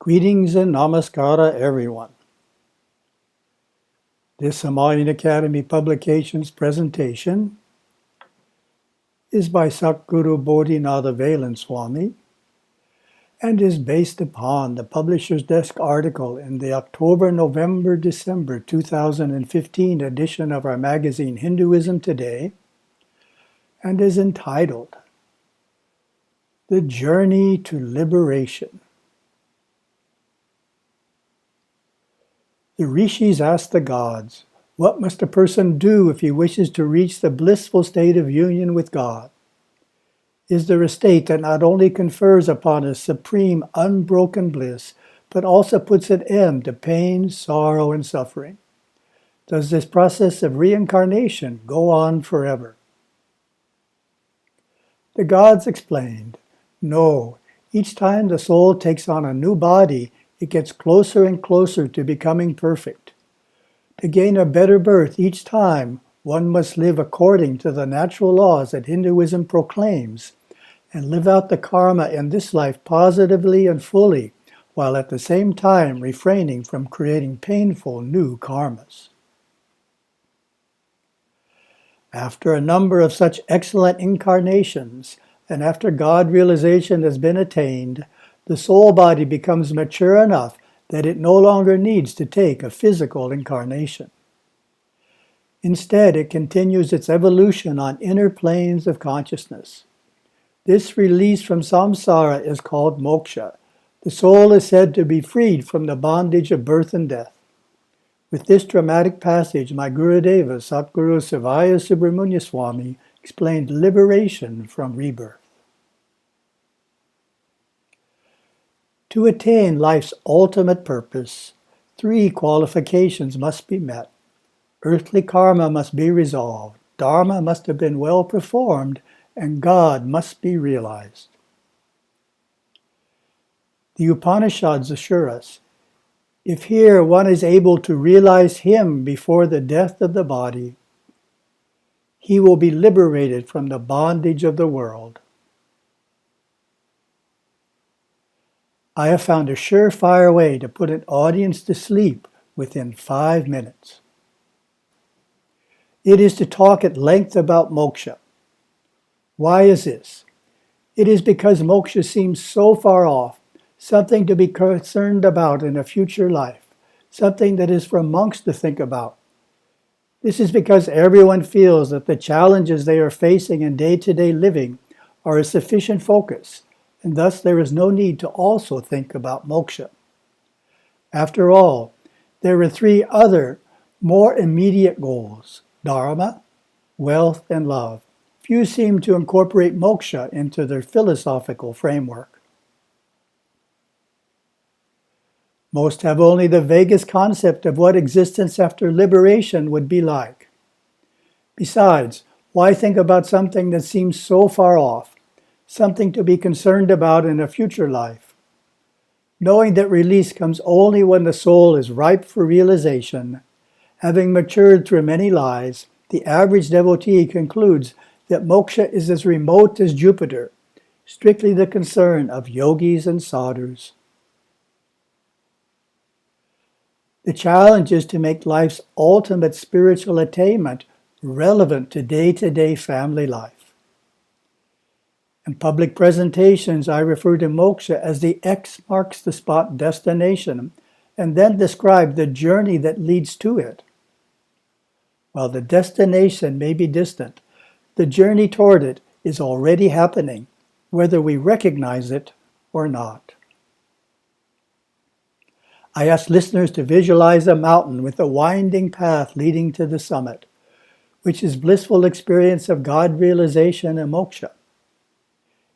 Greetings and namaskara, everyone. This Himalayan Academy Publications presentation is by Satguru Bodhinatha Veylanswami and is based upon the Publisher's Desk article in the October-November-December 2015 edition of our magazine Hinduism Today, and is entitled The Journey to Liberation. The rishis asked the gods, what must a person do if he wishes to reach the blissful state of union with God? Is there a state that not only confers upon us supreme unbroken bliss, but also puts an end to pain, sorrow, and suffering? Does this process of reincarnation go on forever? The gods explained, no, each time the soul takes on a new body, it gets closer and closer to becoming perfect. To gain a better birth each time, one must live according to the natural laws that Hinduism proclaims, and live out the karma in this life positively and fully, while at the same time refraining from creating painful new karmas. After a number of such excellent incarnations, and after God realization has been attained, the soul body becomes mature enough that it no longer needs to take a physical incarnation. Instead, it continues its evolution on inner planes of consciousness. This release from samsara is called moksha. The soul is said to be freed from the bondage of birth and death. With this dramatic passage, my Gurudeva, Satguru Sivaya Subramanya Swami, explained liberation from rebirth. To attain life's ultimate purpose, 3 qualifications must be met. Earthly karma must be resolved, dharma must have been well performed, and God must be realized. The Upanishads assure us, if here one is able to realize Him before the death of the body, he will be liberated from the bondage of the world. I have found a surefire way to put an audience to sleep within 5 minutes. It is to talk at length about moksha. Why is this? It is because moksha seems so far off, something to be concerned about in a future life, something that is for monks to think about. This is because everyone feels that the challenges they are facing in day-to-day living are a sufficient focus, and thus there is no need to also think about moksha. After all, there are 3 other, more immediate goals: dharma, wealth, and love. Few seem to incorporate moksha into their philosophical framework. Most have only the vaguest concept of what existence after liberation would be like. Besides, why think about something that seems so far off? Something to be concerned about in a future life. Knowing that release comes only when the soul is ripe for realization, having matured through many lives, the average devotee concludes that moksha is as remote as Jupiter, strictly the concern of yogis and sadhus. The challenge is to make life's ultimate spiritual attainment relevant to day-to-day family life. In public presentations, I refer to moksha as the X marks the spot destination, and then describe the journey that leads to it. While the destination may be distant, the journey toward it is already happening, whether we recognize it or not. I ask listeners to visualize a mountain with a winding path leading to the summit, which is blissful experience of God realization and moksha.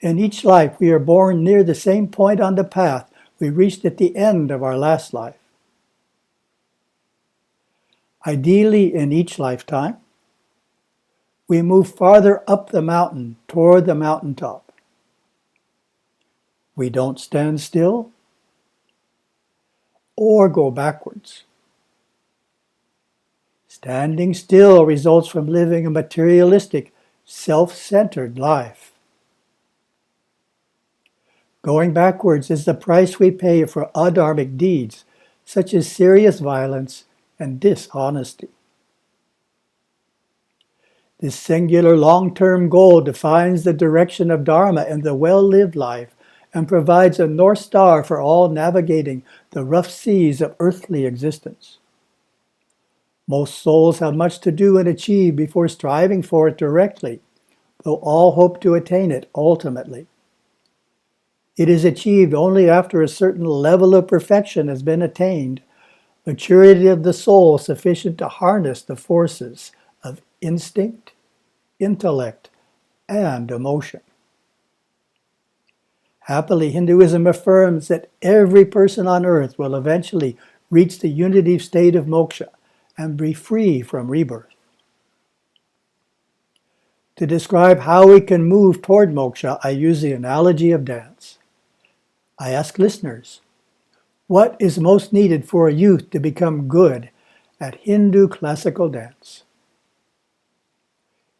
In each life, we are born near the same point on the path we reached at the end of our last life. Ideally, in each lifetime, we move farther up the mountain toward the mountaintop. We don't stand still or go backwards. Standing still results from living a materialistic, self-centered life. Going backwards is the price we pay for adharmic deeds, such as serious violence and dishonesty. This singular long-term goal defines the direction of dharma in the well-lived life and provides a North Star for all navigating the rough seas of earthly existence. Most souls have much to do and achieve before striving for it directly, though all hope to attain it ultimately. It is achieved only after a certain level of perfection has been attained, maturity of the soul sufficient to harness the forces of instinct, intellect, and emotion. Happily, Hinduism affirms that every person on earth will eventually reach the unity state of moksha and be free from rebirth. To describe how we can move toward moksha, I use the analogy of dance. I ask listeners, what is most needed for a youth to become good at Hindu classical dance?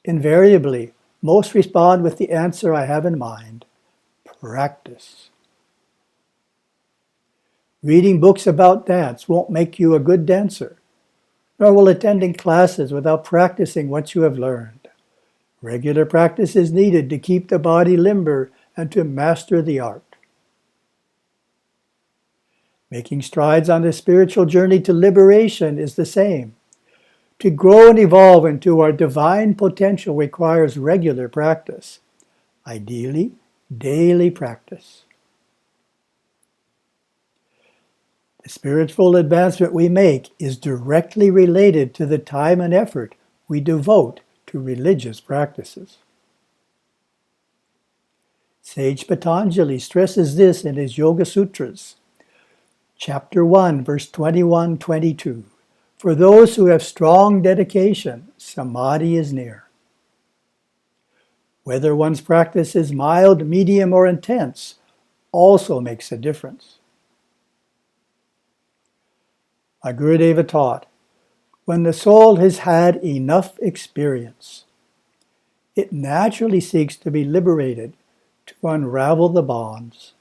Invariably, most respond with the answer I have in mind: practice. Reading books about dance won't make you a good dancer, nor will attending classes without practicing what you have learned. Regular practice is needed to keep the body limber and to master the art. Making strides on the spiritual journey to liberation is the same. To grow and evolve into our divine potential requires regular practice, ideally, daily practice. The spiritual advancement we make is directly related to the time and effort we devote to religious practices. Sage Patanjali stresses this in his Yoga Sutras. Chapter 1, verse 21-22. For those who have strong dedication, samadhi is near. Whether one's practice is mild, medium, or intense also makes a difference. My Gurudeva taught, when the soul has had enough experience, it naturally seeks to be liberated, to unravel the bonds.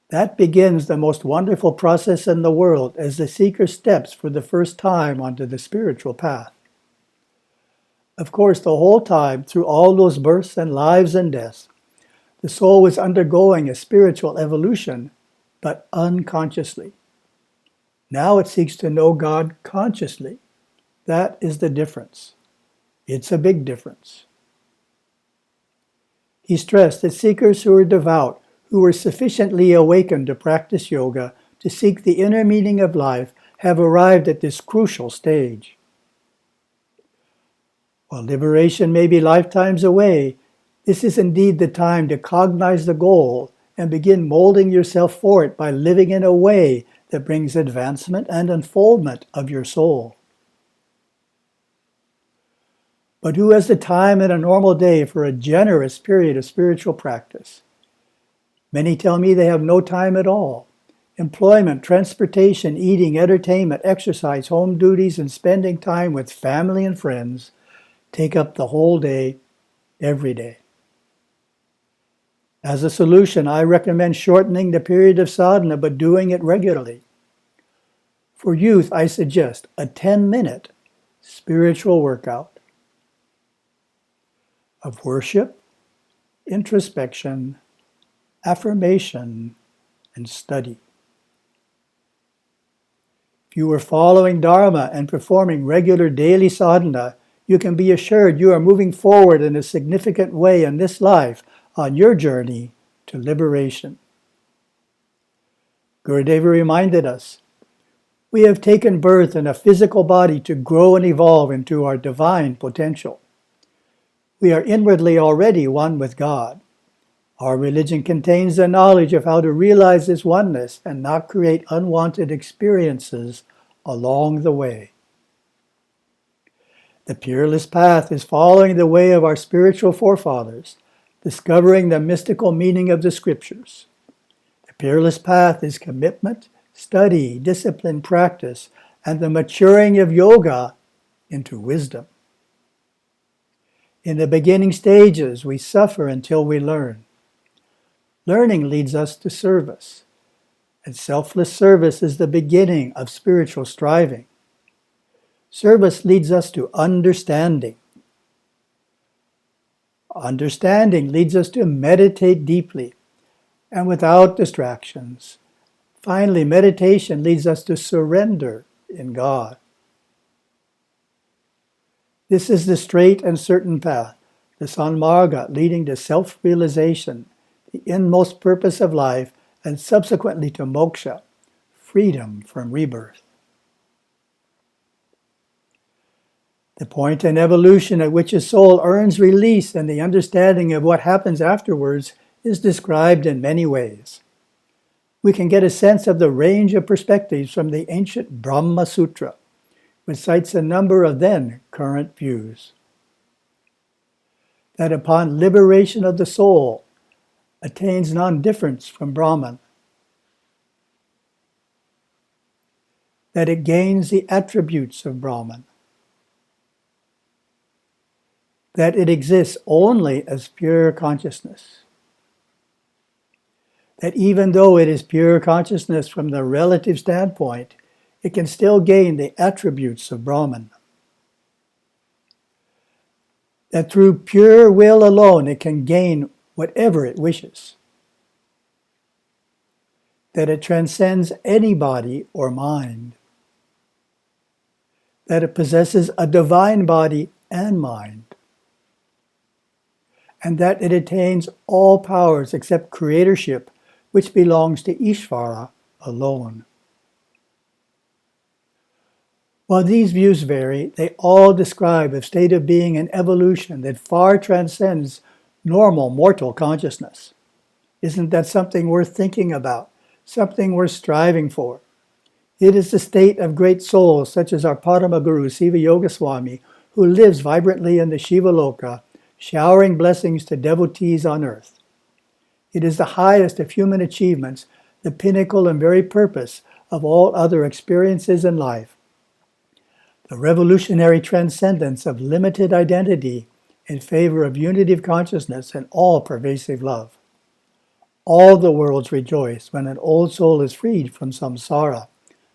That begins the most wonderful process in the world as the seeker steps for the first time onto the spiritual path. Of course, the whole time, through all those births and lives and deaths, the soul was undergoing a spiritual evolution, but unconsciously. Now it seeks to know God consciously. That is the difference. It's a big difference. He stressed that seekers who are devout, who are sufficiently awakened to practice yoga, to seek the inner meaning of life, have arrived at this crucial stage. While liberation may be lifetimes away, this is indeed the time to cognize the goal and begin molding yourself for it by living in a way that brings advancement and unfoldment of your soul. But who has the time in a normal day for a generous period of spiritual practice? Many tell me they have no time at all. Employment, transportation, eating, entertainment, exercise, home duties, and spending time with family and friends take up the whole day, every day. As a solution, I recommend shortening the period of sadhana, but doing it regularly. For youth, I suggest a 10-minute spiritual workout of worship, introspection, affirmation, and study. If you are following dharma and performing regular daily sadhana, you can be assured you are moving forward in a significant way in this life on your journey to liberation. Gurudeva reminded us, we have taken birth in a physical body to grow and evolve into our divine potential. We are inwardly already one with God. Our religion contains the knowledge of how to realize this oneness and not create unwanted experiences along the way. The peerless path is following the way of our spiritual forefathers, discovering the mystical meaning of the scriptures. The peerless path is commitment, study, discipline, practice, and the maturing of yoga into wisdom. In the beginning stages, we suffer until we learn. Learning leads us to service, and selfless service is the beginning of spiritual striving. Service leads us to understanding. Understanding leads us to meditate deeply and without distractions. Finally, meditation leads us to surrender in God. This is the straight and certain path, the Sanmarga, leading to self-realization, the inmost purpose of life, and subsequently to moksha, freedom from rebirth. The point in evolution at which a soul earns release and the understanding of what happens afterwards is described in many ways. We can get a sense of the range of perspectives from the ancient Brahma Sutra, which cites a number of then current views. That upon liberation of the soul, attains non-difference from Brahman. That it gains the attributes of Brahman. That it exists only as pure consciousness. That even though it is pure consciousness from the relative standpoint, it can still gain the attributes of Brahman. That through pure will alone it can gain whatever it wishes. That it transcends any body or mind. That it possesses a divine body and mind. And that it attains all powers except creatorship, which belongs to Ishvara alone. While these views vary, they all describe a state of being and evolution that far transcends normal mortal consciousness. Isn't that something worth thinking about, something worth striving for? It is the state of great souls such as our Paramaguru Siva Yogaswami, who lives vibrantly in the Shiva Loka, showering blessings to devotees on earth. It is the highest of human achievements, the pinnacle and very purpose of all other experiences in life. The revolutionary transcendence of limited identity in favor of unity of consciousness and all-pervasive love. All the worlds rejoice when an old soul is freed from samsara,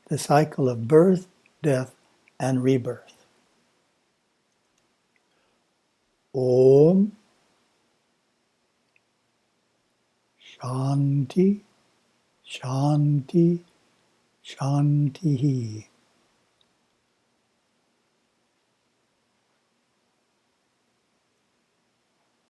the cycle of birth, death, and rebirth. Om Shanti, Shanti, Shanti.